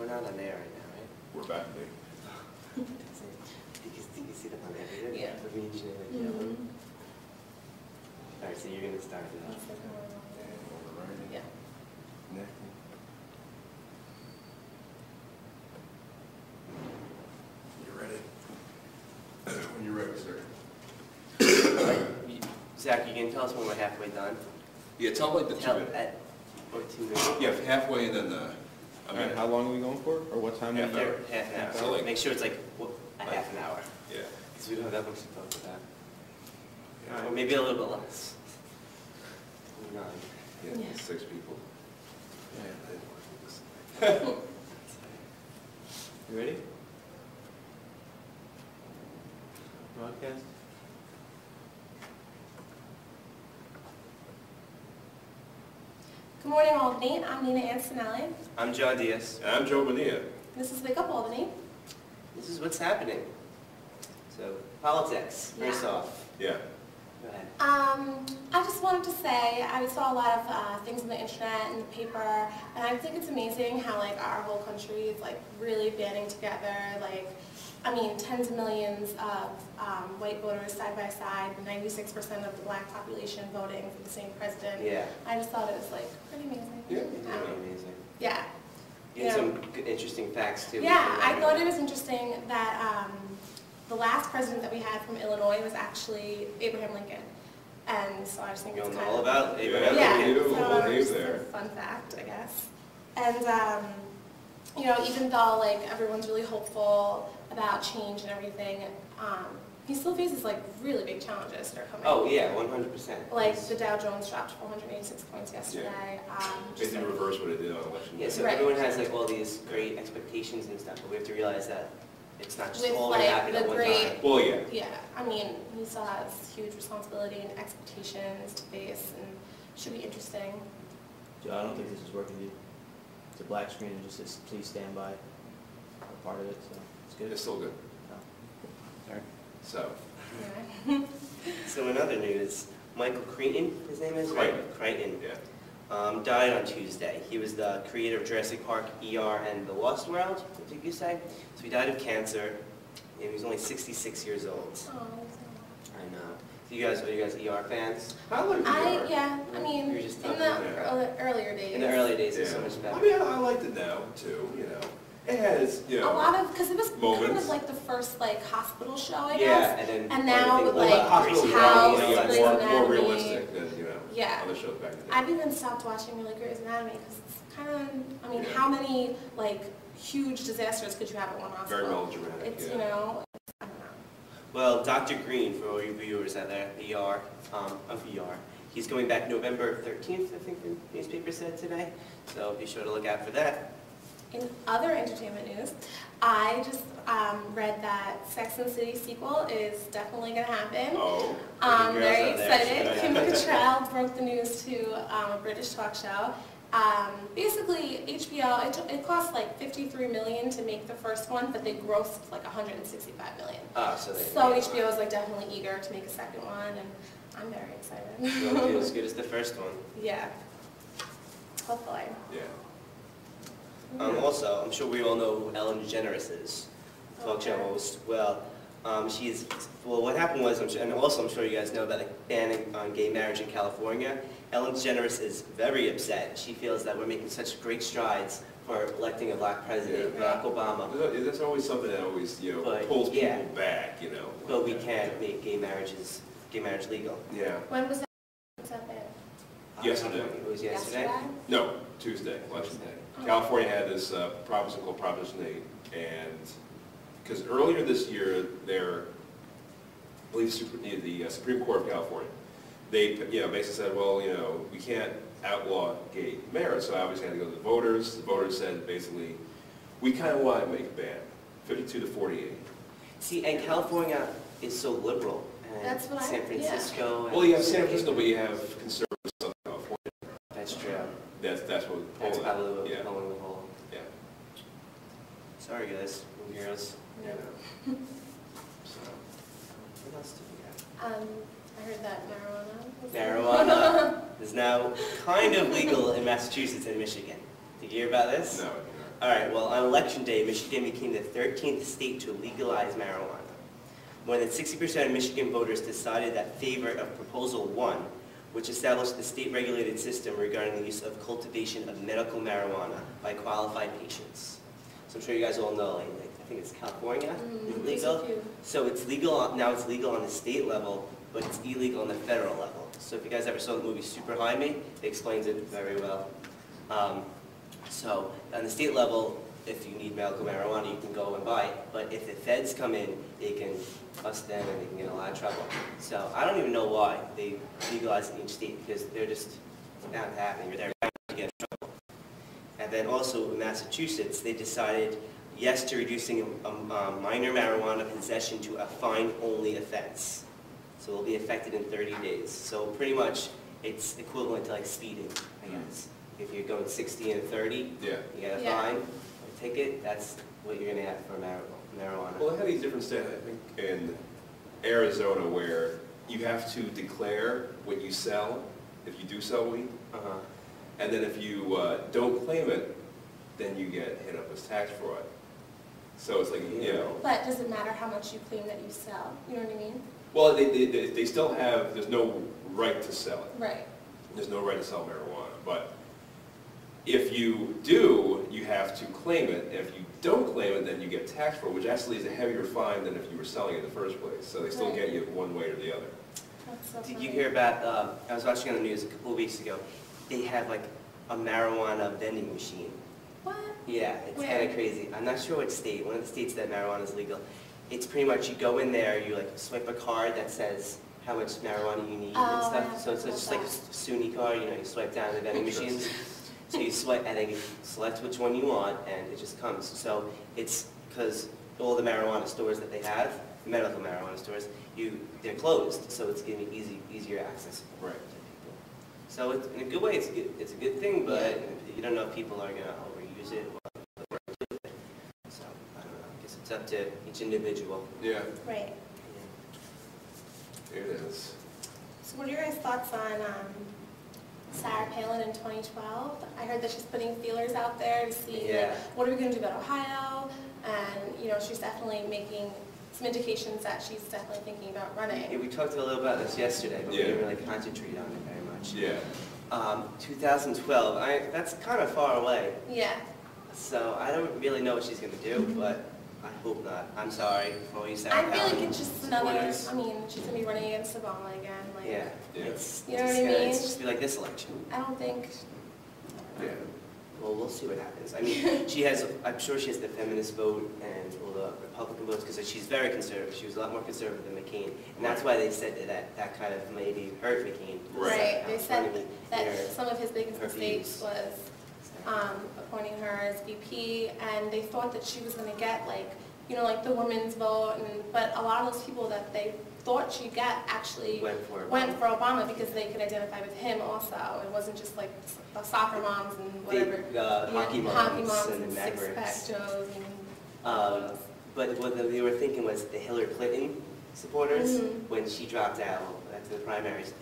We're not on air right now, right? We're back to me. You can see them on air, Yeah. Alright, so you're going to start it off. Yeah. You ready? When you're ready, sir. Zach, you can tell us when we're halfway done? Yeah, tell like the 2 minutes. Or 2 minutes? Yeah, halfway and then And how long are we going for? Or what time? Half an hour. Half an hour. So like, make sure it's like a half an hour. yeah. Because we don't have that much to talk about. Yeah. Or maybe a little bit less. 9. Yeah, Yeah. 6 people. You ready? Broadcast? Good morning, Albany. I'm Nina Antonelli. I'm John Diaz. And I'm Joe Bonilla. This is Wake Up Albany. This is what's happening. So, politics, first Yeah. off. Yeah. Go ahead. I just wanted to say I saw a lot of things on the internet and the paper, and I think it's amazing how like our whole country is like really banding together. Like, I mean, tens of millions of white voters side by side, 96% of the black population voting for the same president. Yeah. I just thought it was like pretty amazing. Yeah. Really amazing. Yeah. You had some good, interesting facts too. Yeah, I thought it was interesting that the last president that we had from Illinois was actually Abraham Lincoln. And so I just think You it's know kind all of... about Abraham Yeah, Lincoln. so Whole names just there. a fun fact, I guess. And, you know, even though, like, everyone's really hopeful about change and everything, he still faces, like, really big challenges that are coming. Oh yeah, 100%. Like, the Dow Jones dropped 486 points yesterday. Just Basically like- reverse what it did on election day. Yeah, so Right. everyone has like all these great expectations and stuff, but we have to realize that it's not just With, all going to happen like, at the one great... time. Well, yeah. Yeah, I mean, he still has huge responsibility and expectations to face, and should be interesting. Joe, I don't think this is working, dude. It's a black screen and just says, please stand by. A part of it, so it's good. It's still good. No. Sorry. So, Yeah. So in other news, Michael Crichton, his name is? Crichton. Crichton. yeah. Died on Tuesday. He was the creator of Jurassic Park, ER, and The Lost World, what did you say? So he died of cancer, and he was only 66 years old. Oh, I know. So you guys, are you guys ER fans? I like the yeah, I mean, You're just in talking the about earlier days. In the early days, it was Yeah. so much better. I mean, I liked it now, too, you know. It has, you A know, lot of, because it was kind moments. of like the first like hospital show, I Yeah, guess. and then And now everything- with, well, like, hospital Grey's House, Anatomy, drama, all that Grey's more, stuff. Anatomy. realistic than, you know, Yeah. other shows back in the day. I've even stopped watching like Grey's Anatomy because it's kind of, I mean, Yeah. how many like huge disasters could you have at one hospital? Very melodramatic, It's, yeah. you know, I don't know. Well, Dr. Green, for all you viewers out there, of ER, he's going back November 13th, I think the newspaper said today. So be sure to look out for that. In other entertainment news, I just read that Sex and the City sequel is definitely going to happen. Oh. I'm Girls very out there, excited. so Kim yeah. Cattrall broke the news to a British talk show. Basically, HBO, it cost like $53 million to make the first one, but they grossed like $165 million. So HBO is like definitely eager to make a second one, and I'm very excited. It'll do as good as the first one. Yeah, hopefully. Yeah. Also, I'm sure we all know who Ellen DeGeneres is, talk show Okay. host. Well, what happened was, and also I'm sure you guys know about the ban on gay marriage in California. Ellen DeGeneres is very upset. She feels that we're making such great strides for electing a black president, Yeah. Barack Obama, That's always something that always, you know, But, pulls people yeah. back, you know. but we can't make gay marriage legal. Yeah. When was that bad? Yesterday. It was yesterday. No, Tuesday, election day. Oh. California had this proposition called Proposition 8, and because earlier this year, I believe the Supreme Court of California, they basically said, well, we can't outlaw gay marriage, so obviously had to go to the voters. The voters said basically, we kind of want to make a ban, 52 to 48. See, and California is so liberal. And That's what San Francisco. Well, you have San Francisco, but you have conservative Southern California. That's true. That's what That's polling- probably what yeah. polling will hold. Yeah. Sorry, guys and girls. Yeah. So, What else do we have? I heard that marijuana. Marijuana is now kind of legal in Massachusetts and Michigan. Did you hear about this? no. All right, well, on Election Day, Michigan became the 13th state to legalize marijuana. More than 60% of Michigan voters decided that favor of Proposal 1, which established the state-regulated system regarding the use of cultivation of medical marijuana by qualified patients. So I'm sure you guys all know, like I think it's California, is legal. So it's legal, now it's legal on the state level, but it's illegal on the federal level. So if you guys ever saw the movie Super High Me, it explains it very well. So on the state level, if you need medical marijuana, you can go and buy it. But if the feds come in, they can bust them and they can get in a lot of trouble. So I don't even know why they legalize it in each state, because they're just not happening. You're there to get in trouble. And then also in Massachusetts, they decided yes to reducing a minor marijuana possession to a fine-only offense. So it'll be affected in 30 days. So pretty much it's equivalent to like speeding, I guess. If you're going 60 and 30, Yeah. you get a fine, a ticket, that's what you're going to have for marijuana. Well, they have these different states, I think, in Arizona where you have to declare what you sell, if you do sell weed. And then if you don't claim it, then you get hit up as tax fraud. So it's like, you know. But does it matter how much you claim that you sell? You know what I mean? Well, they still have, there's no right to sell it. Right. There's no right to sell marijuana. But if you do, you have to claim it. And if you don't claim it, then you get taxed for it, which actually is a heavier fine than if you were selling it in the first place. So they still get you one way or the other. That's so Did funny. you hear about, I was watching on the news a couple of weeks ago, they have like a marijuana vending machine. What? Yeah, it's Where? kind of crazy. I'm not sure what state, one of the states that marijuana is legal. It's pretty much, you go in there, you like swipe a card that says how much marijuana you need and Oh, stuff. So it's I just love like a that. SUNY card, you know, you swipe down the vending machines. So you swipe, and then you select which one you want, and it just comes. So it's because all the marijuana stores that they have, medical marijuana stores, they're closed, so it's giving easier access. Right. So it's, in a good way, it's a good thing, but you don't know if people are going to overuse it or do it. So I don't know. I guess it's up to each individual. Yeah, Right. it is. So what are your guys' thoughts on Sarah Palin in 2012? I heard that she's putting feelers out there to see like, what are we going to do about Ohio, and you know she's definitely making some indications that she's definitely thinking about running. Yeah, we talked a little about this yesterday, but we didn't really concentrate on it very much. Yeah. 2012, that's kind of far away. Yeah. So I don't really know what she's going to do, but I hope not. I'm sorry for all you Sarah I feel Palin like it's just another, supporters. I mean, she's going to be running against Obama again. Like, Yeah, Yeah. it's You know what I just gonna- mean? It's just be like this election. I don't think, Yeah. Well, we'll see what happens. I mean, she has, I'm sure she has the feminist vote and all the Republican votes because she's very conservative. She was a lot more conservative than McCain. And that's why they said that kind of maybe hurt McCain. right, they said that Her- some of his biggest her mistakes views. was appointing her as VP, and they thought that she was going to get like, you know, like the women's vote, but a lot of those people that they thought she'd get actually Went for Obama because they could identify with him also. It wasn't just like the soccer moms and whatever. Hockey moms and six-pack Mavericks. Joes and But what they were thinking was the Hillary Clinton supporters, Mhm. when she dropped out after the primaries,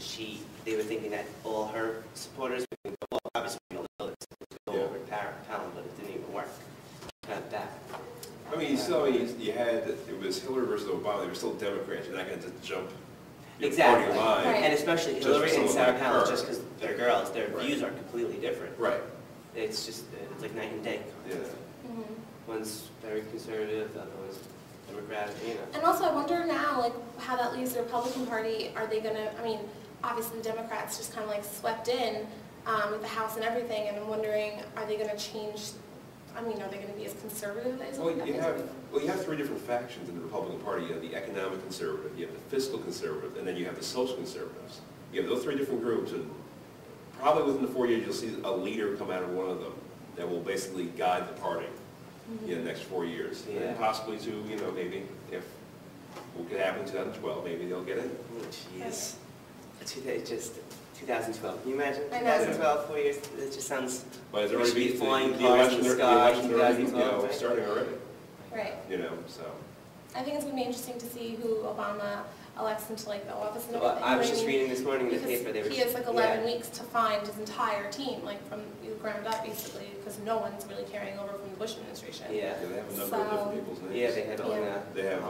they were thinking that all her supporters would go, well, obviously we all know this, would go over to Palin, but it didn't even work. Kind of that. I mean, you still, you had, it was Hillary versus Obama, they were still Democrats, you're not going to just jump your Exactly. party line. Right. And especially Just Hillary for and someone Sarah like Palin, her. just because they're girls, their Right. views are completely different. Right, It's just, it's like night and day. yeah. Mhm. One's very conservative, the other one's Democratic, you know. And also, I wonder now, like, how that leaves the Republican Party. Are they gonna? I mean, obviously, the Democrats just kind of like swept in with the House and everything, and I'm wondering, are they gonna change? I mean, are they gonna be as conservative as? Well, you have three different factions in the Republican Party. You have the economic conservative, you have the fiscal conservative, and then you have the social conservatives. You have those three different groups, and probably within the 4 years, you'll see a leader come out of one of them that will basically guide the party in the next 4 years. Yeah. And possibly to, you know, maybe if what could happen in 2012, maybe they'll get in. Oh, jeez. It's just 2012. Can you imagine? I know. 2012, 4 years. It just sounds. But it's We already should be the flying the cars in election, the the sky, election already, 2012, right? starting already, Right. you know, so. I think it's gonna be interesting to see who Obama elects into like the office and Well, everything. I was you know just what mean? reading this morning in the Because paper. They were he has like 11 weeks to find his entire team, like from ground up, basically, because no one's really carrying over from the Bush administration. Yeah. Yeah, they have a number of different people's names. Yeah, they had all Yeah. that. They have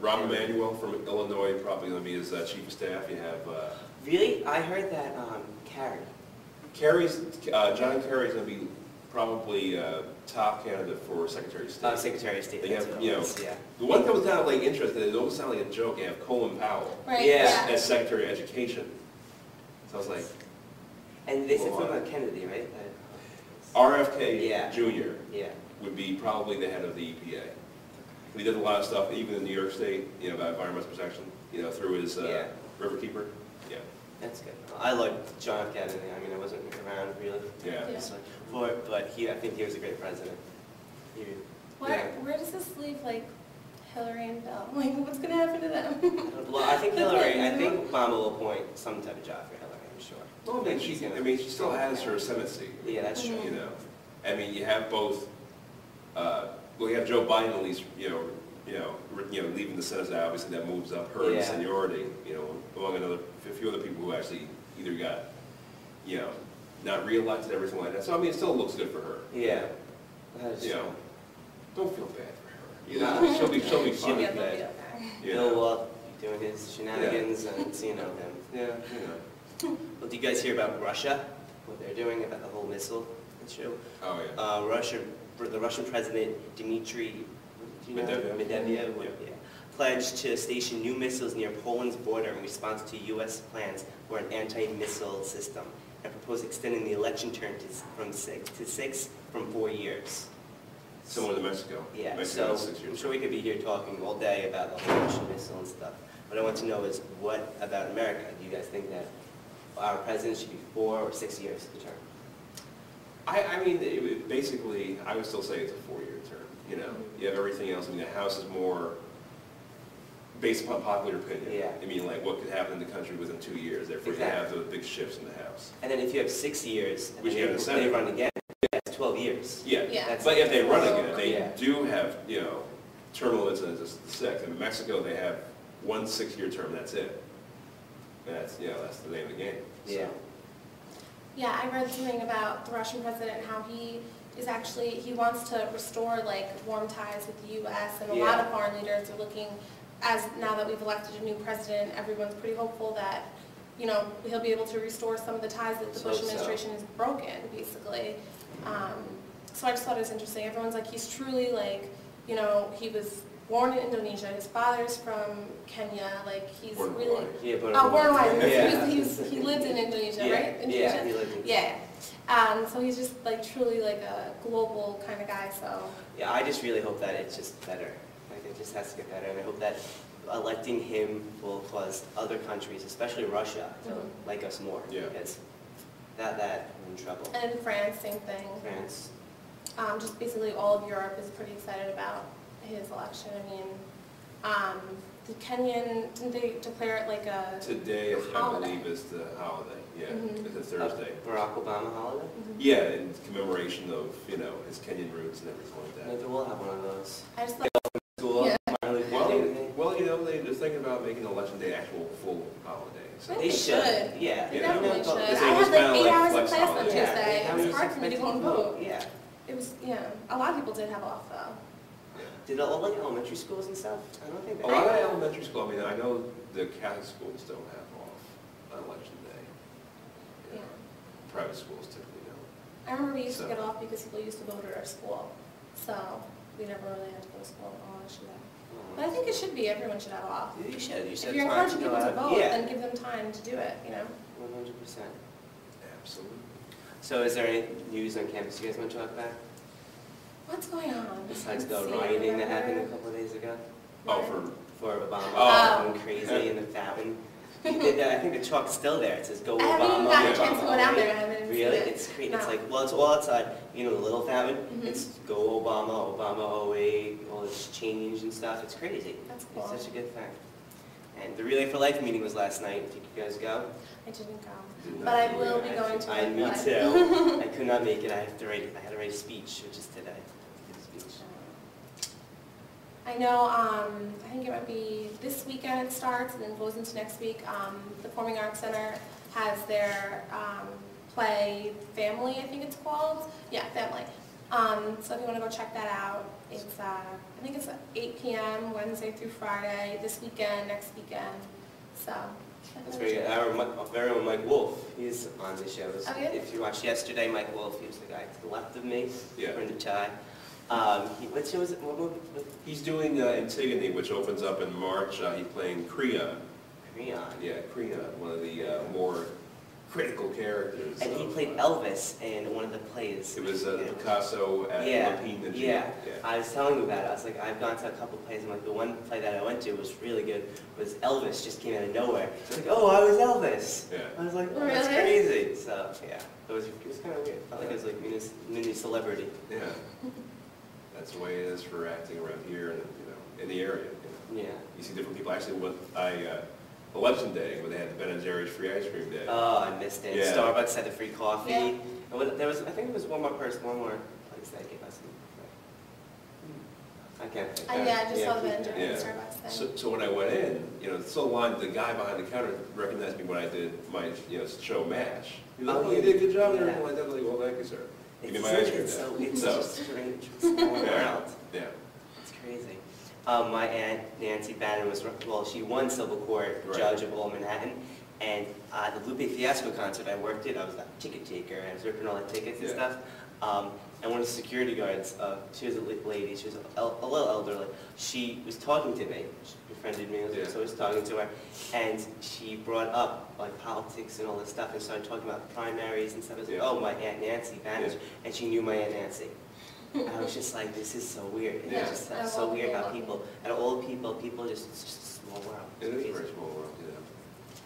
Rahm Emanuel from Illinois, probably going to be his chief of staff. You have Really? I heard that Carrie. John Kerry's going to be probably top candidate for Secretary of State. Secretary of State. They that's have, what it was, yeah. The one that was kind of like interesting, it almost sounded like a joke. You have Colin Powell Right, Yeah. as Secretary of Education. So I was like, And they said Well, something about Kennedy, right? RFK Yeah. Jr. Yeah. would be probably the head of the EPA. He did a lot of stuff, even in New York State, about environmental protection, through his Yeah. Riverkeeper. Yeah, That's good. I like John F. Kennedy. I mean, I wasn't around really. yeah. Yeah. So, but I think he was a great president. He, Where does this leave, like, Hillary and Bill? Like, what's going to happen to them? Well, I think I think Obama will appoint some type of job for Hillary, I'm sure. Well, she still has her Senate seat. Yeah, that's true. You know, I mean, you have both. You have Joe Biden at least. Leaving the Senate, obviously that moves up her in Yeah. seniority. Among a few other people who actually either got, not reelected, everything like that. So I mean, it still looks good for her. Yeah. That is You true. know, don't feel bad for her. She'll be She'll fine. be Yeah, they'll good. be okay. Bill will be doing his shenanigans and him. Yeah, Well, do you guys hear about Russia? What they're doing about the whole missile issue? Oh yeah. The Russian president Dmitry Medvedev. pledged to station new missiles near Poland's border in response to U.S. plans for an anti-missile system, and proposed extending the election term from 6 from 4 years. Similar to Mexico. Yeah, Mexico so is 6 years. I'm sure we could be here talking all day about the whole Russian missile and stuff. What I want to know is, what about America? Do you guys think that our president should be 4 or 6 years of the term? I mean, basically, I would still say it's a 4-year term. You have everything else. I mean, the House is more based upon popular opinion. Yeah. I mean, like what could happen in the country within 2 years. Therefore, you have those big shifts in the House. And then if you have 6 years, and Which then you have in the Senate. they run again, that's 12 years. Yeah. Yeah. But if they run again, they Yeah. do have, term limits and it's 6. In Mexico, they have 1 6-year term. That's it. That's the name of the game. So. Yeah. Yeah, I read something about the Russian president, how he wants to restore, like, warm ties with the U.S., and a lot of foreign leaders are looking, now that we've elected a new president, everyone's pretty hopeful that, he'll be able to restore some of the ties that the Bush administration has broken, basically. So I just thought it was interesting. Everyone's like, he's truly, like, he was born in Indonesia, his father's from Kenya, like, he's Born in really... Hawaii. Yeah, but born in Hawaii. Yeah. He lived in Indonesia, right? Indonesia? Yeah, he lived in. Yeah. So he's just like truly like a global kind of guy, so. Yeah, I just really hope that it's just better. Like, it just has to get better, and I hope that electing him will cause other countries, especially Russia, to like us more. Yeah. Because that we're in trouble. And in France, same thing. France. Just basically all of Europe is pretty excited about his election. I mean, the Kenyan, didn't they declare it like a Today, I holiday? believe, is the holiday. Yeah, Mhm. it's a Thursday. Barack Obama holiday? Yeah, in commemoration of, his Kenyan roots and everything like that. Maybe we'll have one of those. I just thought, School. Yeah. Martin Luther King Day. Well, they're thinking about making election day actual full holiday. So. Well, They they should. should. Yeah. they Yeah. definitely should. Because I it was had like kinda 8 like hours of flex class on holiday. Tuesday. Yeah, It was hard for me to go and vote. Yeah. It was, a lot of people did have off though. Did all like elementary schools and stuff? I don't think A lot of elementary school, I know the Catholic schools don't have off on election day. Yeah. Private schools typically don't. I remember we used to So- get off because people used to vote at our school, so we never really had to go to school on election day. But I think it should be, everyone should have off. You should. You should. If you're encouraging people to vote, Yeah. then give them time to do it, 100%. Absolutely. So is there any news on campus you guys want to talk about? What's going on? Besides Let's the see, rioting that remember? happened a couple of days ago? Oh, For Obama Oh. going crazy in the fountain. He did that. I think the chalk's still there. It says "Go I Obama." haven't even gotten a Yeah. chance to go down there, I haven't even seen Really? it. It's great. No. It's like, well, it's all outside. The little fountain. Mhm. It's "Go Obama," Obama 08, all this change and stuff. It's crazy. That's cool. It's such a good thing. And the Relay for Life meeting was last night. Did you guys go? I didn't go, Did not but I do will that. be going to I it. me but- too. I could not make it. I had to write a speech, which is today. Speech. I know, I think it might be this weekend it starts and then goes into next week. The Performing Arts Center has their play Family, I think it's called. Yeah, Family. So if you want to go check that out, it's I think it's 8 p.m. Wednesday through Friday, this weekend, next weekend. So. That's very good. Our very own Mike Wolf, he's on the show. Oh, yeah? If you watched yesterday, Mike Wolf, he was the guy to the left of me, Yeah. wearing the tie. What show is it? What movie? He's doing Antigone, which opens up in March. He's playing Creon. Creon. Yeah, Creon, one of the more critical characters. And he played Elvis in one of the plays. It was Picasso at Lapine and yeah. I was telling you about it. I was like, I've gone to a couple plays, and like the one play that I went to was really good. Was Elvis just came out of nowhere. It's like, oh, I was Elvis. Yeah. I was like, oh, Really? that's crazy. So yeah, it was kind of weird. I felt like it was like mini celebrity. Yeah. That's the way it is for acting around here and in the area. Yeah. You see different people. Actually, Election Day, when they had the Ben & Jerry's free ice cream day. Oh, I missed it. Yeah. Starbucks had the free coffee. Yeah. And there was, I think there was one more place that gave us. I can't think. Yeah, I just saw the keep- vendor Yeah. at Starbucks thing. So when I went in, so line, the guy behind the counter recognized me when I did my show MASH. He was like, Oh, oh, you did a good job and yeah. everything like that. I'm like, well, thank you, sir. Give me It's my ice cream so, now. it's So, just strange. It's all Yeah. world. yeah. It's crazy. My aunt Nancy Bannon was, well, she won Civil Court Right. Judge of all Manhattan, and the Lupe Fiasco concert I worked at, I was a ticket taker, and I was ripping all the tickets and Yeah. stuff. And one of the security guards, she was a lady, she was a little elderly, she was talking to me, she befriended me, Yeah. so I was talking to her, and she brought up like politics and all this stuff, and started talking about primaries and stuff. I was like, Yeah. oh, my Aunt Nancy Bannon, Yeah. and she knew my Aunt Nancy. And I was just like, this is so weird. Yeah. It's just I so love weird how it. people, and old people just, it's just a small world. It It's is a crazy. very small world,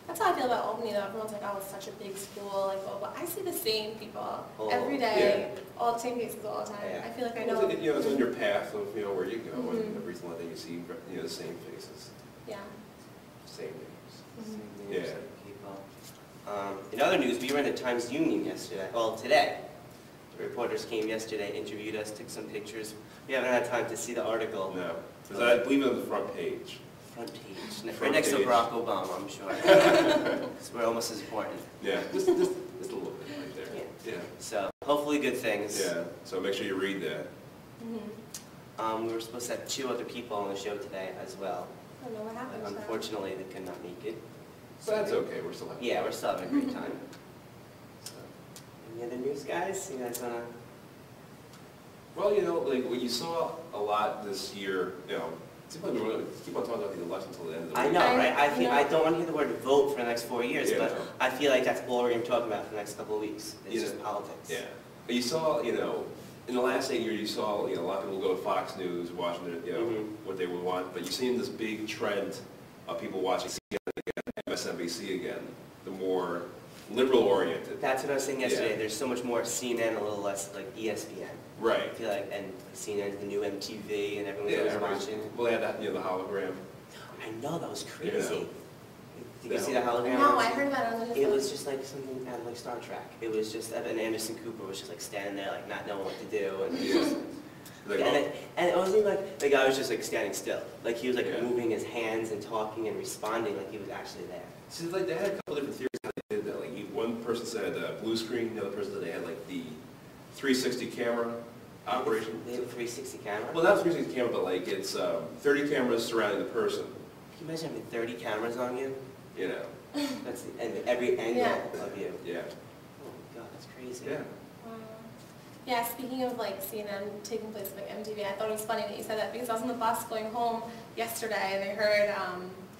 That's how I feel about Albany, though. Everyone's like, oh, it's such a big school. Like, well, but I see the same people Oh, every day, all the same faces all the time. Yeah. I feel like I Well, know. it's on your path of where you go, and Mhm. every single day you see the same faces, Yeah. same names. Mhm. Same names, Yeah. same people. In other news, we were in the Times Union yesterday, well, today. The reporters came yesterday, interviewed us, took some pictures. We haven't had time to see the article. No, because I believe it on the front page. Front page, Front right next to page. Barack Obama, I'm sure. Because we're almost as important. Yeah, just a little bit right there. Yeah. So hopefully good things. Yeah, so make sure you read that. Mhm. We were supposed to have 2 other people on the show today as well. I don't know what happened. But unfortunately, they could not make it. So that's okay, we're still having. Yeah, we're still having a great time. So, any other news, guys? You guys wanna? Well, like what you saw a lot this year, it seems like we're going to keep on talking about the election until the end of the I week. know, I- right? I feel no. I don't want to hear the word vote for the next 4 years, Yeah, but no. I feel like that's all we're going to be talking about for the next couple of weeks. It's Yeah. just politics. Yeah. But you saw, in the last 8 years, you saw, a lot of people go to Fox News, watching their, Mhm. what they would want. But you've seen this big trend of people watching CNN again, MSNBC again, the more liberal-oriented. That's what I was saying yesterday. Yeah. There's so much more CNN, a little less like ESPN. I Right. feel like, and CNN's the new MTV, and everyone's Yeah, always everybody's- watching. well, they had that, the hologram. I know, that was crazy. Yeah. Did you see the hologram? No, I heard about it on the news. It was just like something out of like Star Trek. It was just, and Anderson Cooper was just like standing there like not knowing what to do. And, Yeah. Like, and it wasn't even like the guy was just like standing still. Like he was like Yeah. moving his hands and talking and responding like he was actually there. see, like they had a couple different theories how they did that. Like one person said blue screen, the other person said they had like the 360 camera operation. They have a 360 camera. Well, not 360 camera, but like it's 30 cameras surrounding the person. Can you imagine having 30 cameras on you? That's and every angle Yeah. of you. Yeah. Oh my God, that's crazy. Yeah. Wow. Yeah, speaking of like CNN taking place with like MTV, I thought it was funny that you said that because I was on the bus going home yesterday and I heard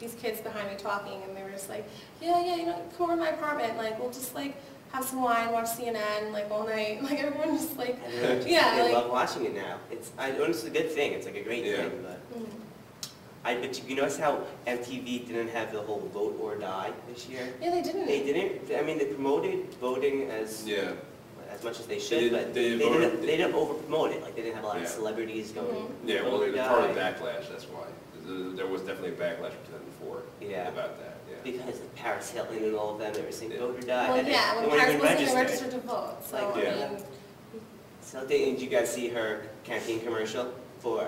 these kids behind me talking and they were just like, yeah, come over to my apartment, like we'll just like have some wine, watch CNN like all night, like everyone just like, And they're just, yeah, they like, love watching it now. It's a good thing. It's like a great Yeah. thing, but. mm. But you notice how MTV didn't have the whole vote or die this year? Yeah, they didn't. They didn't, I mean, they promoted voting as Yeah. much as they should, but they voted- they didn't over-promote it. Like, they didn't have a lot of Yeah. celebrities going, Mhm. Yeah, well, vote or it was part of the die. backlash, that's why. There was definitely a backlash from 2004 Yeah. about that, yeah. Because of Paris Hilton and all of them, they were saying Yeah. vote or die. Well, and yeah, they when weren't Paris even wasn't even registered. registered to vote, so Like, yeah. I mean, So did you guys see her campaign commercial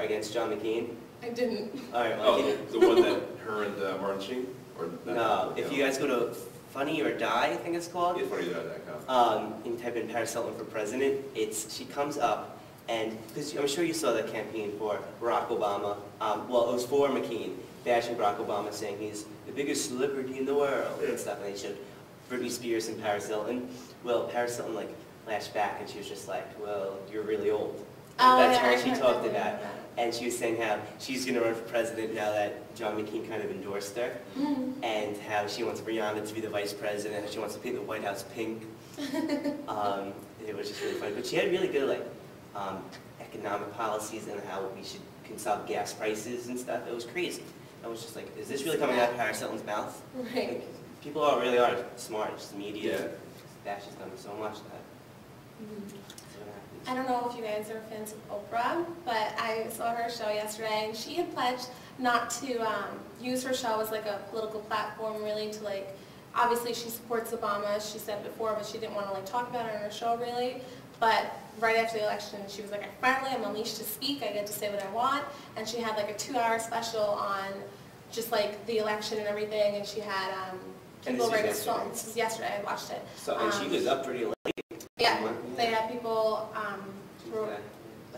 against John McCain? I didn't. All right, well, Oh, the one that her and Martin Sheen? Or no, if you guys go to Funny or Die, I think it's called. Yeah, funny.com. And type in Paris Hilton for president. She comes up, and because I'm sure you saw the campaign for Barack Obama. Well, it was for McCain, bashing Barack Obama, saying he's the biggest celebrity in the world and stuff. And they showed Britney Spears and Paris Hilton. Well, Paris Hilton like flashed back, and she was just like, "Well, you're really old." Oh, That's yeah, all I she heard talked that. about. And she was saying how she's going to run for president now that John McCain kind of endorsed her, and how she wants Rihanna to be the vice president, how she wants to paint the White House pink. It was just really funny. But she had really good economic policies and how can stop gas prices and stuff. It was crazy. I was just like, is this really coming out of Paris Hilton's mouth? Right. Like, people really are smart. Just the media Yeah. bashes them so much that. I don't know if you guys are fans of Oprah, but I saw her show yesterday, and she had pledged not to use her show as like a political platform, really, to like, obviously she supports Obama, she said before, but she didn't want to like talk about it on her show really. But right after the election, she was like, finally I'm unleashed to speak, I get to say what I want, and she had like a 2-hour special on just like the election and everything, and she had And people this was write a yesterday. song. This was yesterday, I watched it. So, and she was up pretty late. Yeah, they had people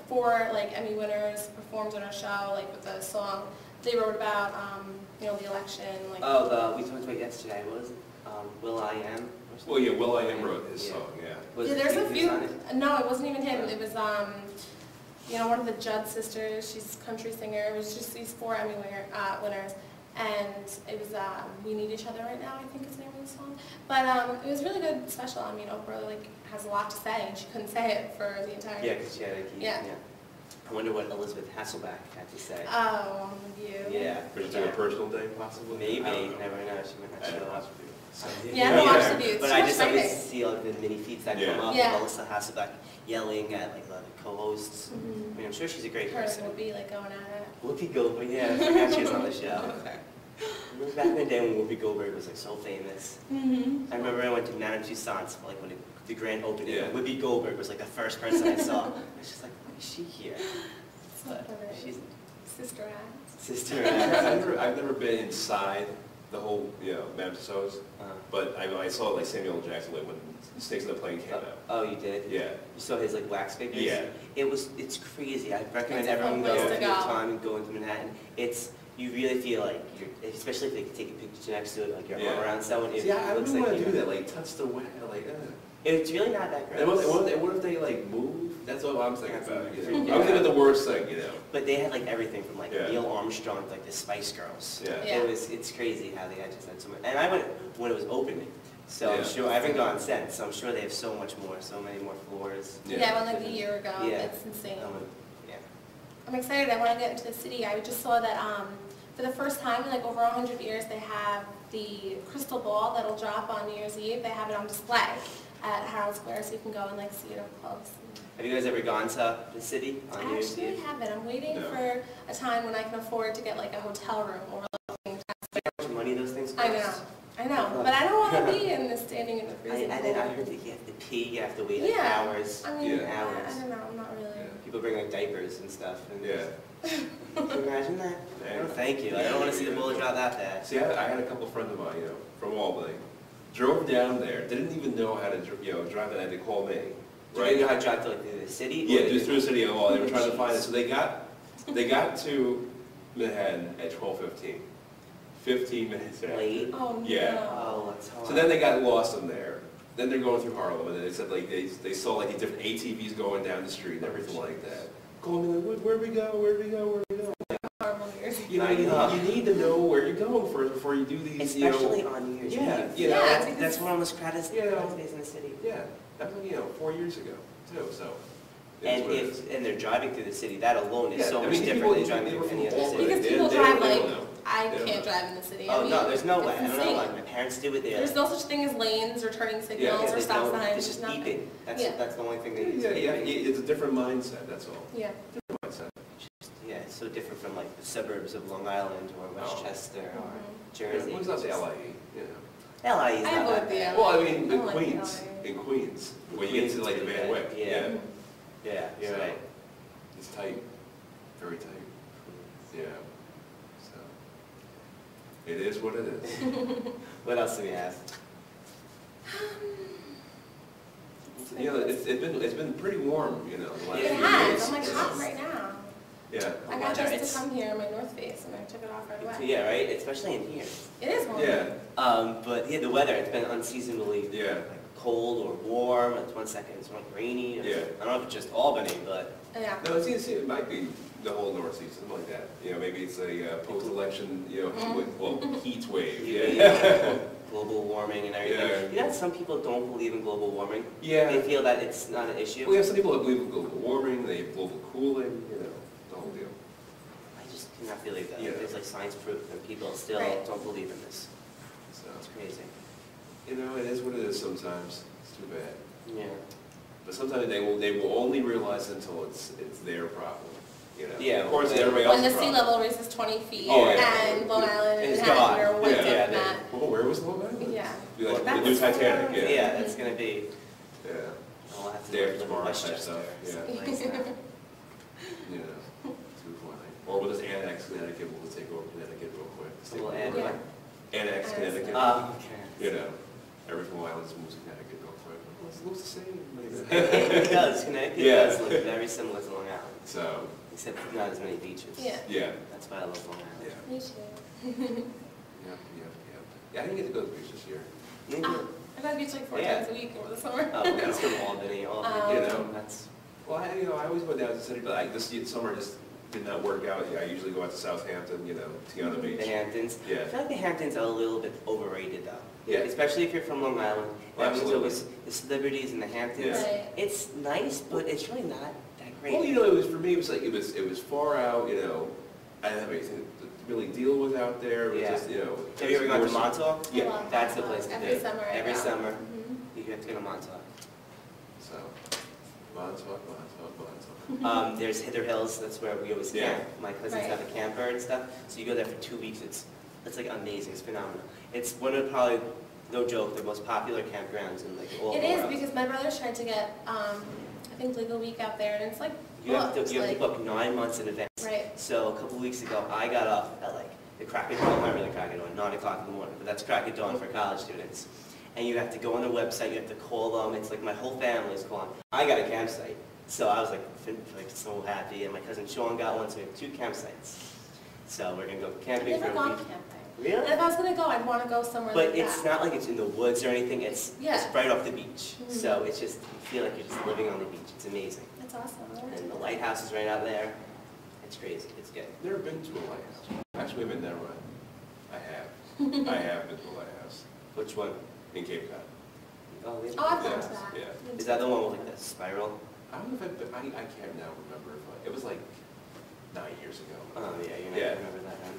four like Emmy winners performed on our show, like with the song. They wrote about the election. Like, We talked about yesterday. What was it? Will I Am? Or something? Well, yeah, Will I Am wrote his song, yeah. Was yeah, it there's a he few. was on it? No, it wasn't even him. It was one of the Judd sisters. She's a country singer. It was just these 4 Emmy winners. And it was We Need Each Other Right Now, I think is the name of the song. But it was really good special. I mean, Oprah like has a lot to say, and she couldn't say it for the entire. Yeah, because she had a key. Yeah. I wonder what Elizabeth Hasselbeck had to say. Oh, you. Yeah. Or just like a personal day, possibly? Maybe. I don't know. Never know. She might not I don't show know. up. So, Yeah, I don't watch the views. But Too I much just always fighting. see all the mini feeds that Yeah. come up Yeah. with Alyssa Hasselbeck yelling at like the co-hosts. I mean, I'm sure she's a great Her person. would be like going at it. Whoopi Goldberg, yeah, I forgot she was on the show. Remember back in the day when Whoopi Goldberg was like so famous? I remember I went to Madame Tussauds, like when the grand opening. Yeah. Whoopi Goldberg was like the first person I saw. I was just like, why is she here? So But funny. she's Sister Act. sister. I've never been inside the whole, Madame Tussauds, but I saw like Samuel L. Jackson like when Snakes on the Plane came out. Oh, you did? Yeah. You saw his like wax figures? Yeah. It's crazy. I recommend It's a everyone fun go place if to you have go. time and go into Manhattan. You really feel like especially if they can take a picture next to it, like your arm around someone. It See, I looks really like want to you do know. that, like touch the wet, like. It's really not that And gross. what if they like move? That's what I'm thinking about. Yeah. I'm thinking of the worst thing, But they had like everything from like Yeah. Neil Armstrong to like the Spice Girls. Yeah. Yeah. It's crazy how they had just had so much. And I went when it was opening, so Yeah. I'm sure I haven't gone since. So I'm sure they have so many more floors. Yeah, I went like a year ago. Yeah. It's insane. Yeah. I'm excited. I want to get into the city. I just saw that for the first time in like over 100 years, they have the crystal ball that'll drop on New Year's Eve. They have it on display at Herald Square, so you can go and like see it up close. Have you guys ever gone to the city on New I Year's actually Eve? haven't. I'm waiting No. for a time when I can afford to get like a hotel room overlooking. How much money those things I cost? know, but I don't want to be in the standing in the freezing And cold. then I heard that you have to pee, you have to wait like Yeah. hours. I mean, Yeah. I don't know. I'm not really. People bring like diapers and stuff. And Yeah. Can you imagine that? No, thank you. I don't want to see the bullet drop that bad. See, I had a couple friends of mine, from Albany, drove down there, didn't even know how to, drive, and had to call me. Right? You know how to drive to like through the city? Yeah, Or just through the city of Albany. They were trying to Jeez. find it, so they got to Manhattan at 12:15. 15 minutes after. late. Oh no. Yeah. Oh, that's hard. So then they got lost in there. Then they're going through Harlem, and then they said like they saw like the different ATVs going down the street and everything like that. Calling me like, where we go, where we go, where we go. Horrible New Year's Eve. You need to know where you're going first before you do these. Especially on New Year's Yeah, Eve. you know, Yeah. That's one of the most crowded Yeah. days in the city. Yeah, that was 4 years ago too. So. it is And what it is. and they're driving through the city, that alone is Yeah, so I much mean, different people- than driving they were through any from other Albany. city. Because They people don't drive like, know. I They don't can't know. drive in the city. I Oh mean, no, there's no way. it's I don't know insane. why my parents do it there. There's no such thing as lanes or turning signals or there's stop no- signs. It's just nothing. beeping. That's Yeah. that's the only thing they use. Yeah, beeping. it's a different mindset. That's all. Yeah. Different mindset. Yeah, it's so different from like the suburbs of Long Island or Westchester or Jersey. Well, it's not the LA. LA is I not avoid that the bad. Well, I mean, I in don't like Queens, LA. in Queens, when you get to like the Van Wyck, Yeah. Yeah, you're So, right. It's tight, very tight. Yeah. So it is what it is. What else do we have? You know, it's been pretty warm, you know, the last It few has. days. I'm like hot right now. Yeah. I got just to come here in my North Face and I took it off right away. Yeah, right? Especially in here. It is warm. Yeah. But yeah, the weather, it's been unseasonably Yeah. like cold or warm. It's 1 second, it's like rainy. Yeah. I don't know if it's just Albany, but Yeah. No, it might be the whole North Sea, something like that. You know, maybe it's a post-election, you know, heat wave. Yeah. global warming and everything. Yeah. You know, some people don't believe in global warming. Yeah. They feel that it's not an issue. Well, yeah, some people believe in global warming, they have global cooling, you know, the whole deal. I just cannot believe that. Yeah. There's like science proof and people still Right. don't believe in this. So, It's crazy. you know, it is what it is sometimes. It's too bad. Yeah. But sometimes they will only realize it until it's their problem. You know? Yeah, Of course, when- everybody When else's the sea problem. level raises 20 feet Oh, yeah. and Long Island and It's Manhattan gone. are wiped Yeah, up in that. Oh, where was Long Island? Yeah. Be like That the new was Titanic, fun. yeah. Yeah, that's gonna be, Yeah. I'll have to Day after live in tomorrow type Westchester. stuff, yeah. something like that. You know, too funny. Or we'll just annex Connecticut, we'll just take over Connecticut real quick. So we'll add Yeah. what? Annex Connecticut. Okay. You know, every Long Island just moves to Connecticut real quick. Well, it looks the same. It does, Connecticut Yeah. does look very similar to Long Island, So, except not as many beaches. Yeah. yeah, That's why I love Long Island. yeah, Me too. yep. Yeah, I didn't get to go to the beach this year. Me Ah, too. I go to the beach like 4 Yeah. times a week over the summer. Oh, that's from Albany, You know. that's, Well, I always go down to the city, but this summer just did not work out. I usually go out to Southampton, you know, Tiana Beach. the Hamptons. Yeah. I feel like the Hamptons are a little bit overrated though. Yeah. Especially if you're from Long Island. Everyone's Absolutely. always the celebrities in the Hamptons. Yeah. Right. It's nice, but it's really not that great. Well, you know, it was for me. It was like it was far out. You know, I didn't have anything to really deal with out there. It was Yeah. just, you know. Have you ever gone to Montauk? Yeah. I love That's the Montauk. place to do Every it. summer I Every go. summer. Mhm. You have to go to Montauk. So, Montauk. There's Hither Hills, that's where we always Yeah. camp. My cousins Right. have a camper and stuff, so you go there for 2 weeks. It's like amazing, it's phenomenal. It's one of probably, no joke, the most popular campgrounds in like all It is around. because my brother's trying to get, I think, Legal Week out there, and it's like You have booked, to like- book 9 months in advance. Right. So a couple weeks ago, I got up at like the crack of dawn, not really crack of dawn, 9 o'clock in the morning, but that's crack of dawn for college students. And you have to go on their website, you have to call them, it's like my whole family's calling. I got a campsite, so I was like so happy, and my cousin Sean got one, so we have 2 campsites. So we're gonna go I've camping for never a gone week. camping. And Really? if I was gonna go, I'd want to go somewhere But like it's that. not like it's in the woods or anything, it's Yeah. right off the beach. Mhm. So it's just, you feel like you're just living on the beach, it's amazing. That's awesome. I want to And the do lighthouse is right out there, it's crazy, it's good. Never been to a lighthouse. Actually, I've been there. I have. I have been to a lighthouse Which one? in Cape Cod. Oh, that. Oh, I've Yeah, gone to that. yeah. Is that the one with like the spiral? I don't know if I've been, I can't now remember if it was like 9 years ago. Oh, yeah, you're not Yeah. gonna remember that then.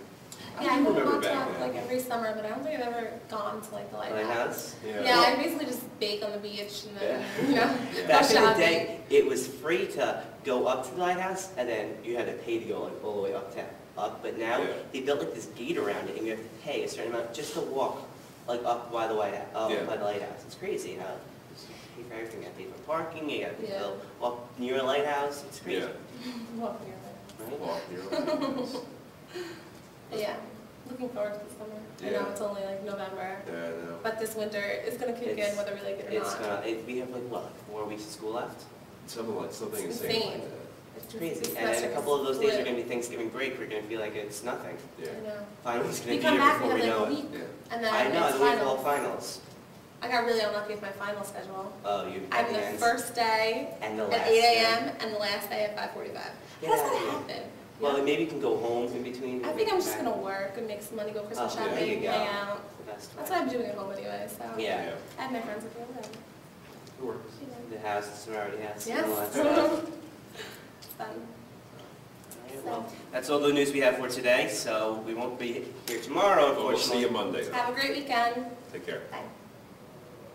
Yeah, I do go to remember back Montauk then. like every summer, but I don't think I've ever gone to like the lighthouse. Lighthouse? Yeah, I basically just bake on the beach and then, you know, Yeah. go Back in the shopping. day, it was free to go up to the lighthouse, and then you had to pay to go like all the way up, but now, Yeah. they built like this gate around it, and you have to pay a certain amount just to walk, like up by the Yeah. by the lighthouse. It's crazy how, you pay for everything, you gotta pay for parking, you gotta Yeah. go walk near a lighthouse, it's crazy. Yeah. Walk near there. Right? Walk near a lighthouse. But yeah, looking forward to the summer. I Yeah. know it's only like November, Yeah, I know. but this winter is gonna kick It's- in whether we like it or It's not. we have like, what, like 4 weeks of school left? Something It's insane like insane. that. It's This crazy, and semester then a couple of those days are split. gonna be Thanksgiving break, we're gonna feel like it's nothing. Yeah. I know. Finals gonna We be come here back, before we we have know like a it. week, Yeah. and then I know, it's the week of all finals. finals. I got really unlucky with my final schedule. Oh, you I'm at the the end. first day And the at last 8 day. a.m. and the last day at 5:45. Get How does out that of here. happen? Well, Yeah. maybe you can go home in between. I think I'm just gonna work and make some money, go Christmas Oh, there shopping, you go. hang out. The best That's way. what I'm doing at home anyway, so. Yeah. I have my friends with me, whatever. It works. You know. The house, the sorority house, Yes. and all that stuff. Fun. Alright, well, that's all the news we have for today, so we won't be here tomorrow, But we'll see unfortunately. you Monday. Have a great weekend. Take care. Bye.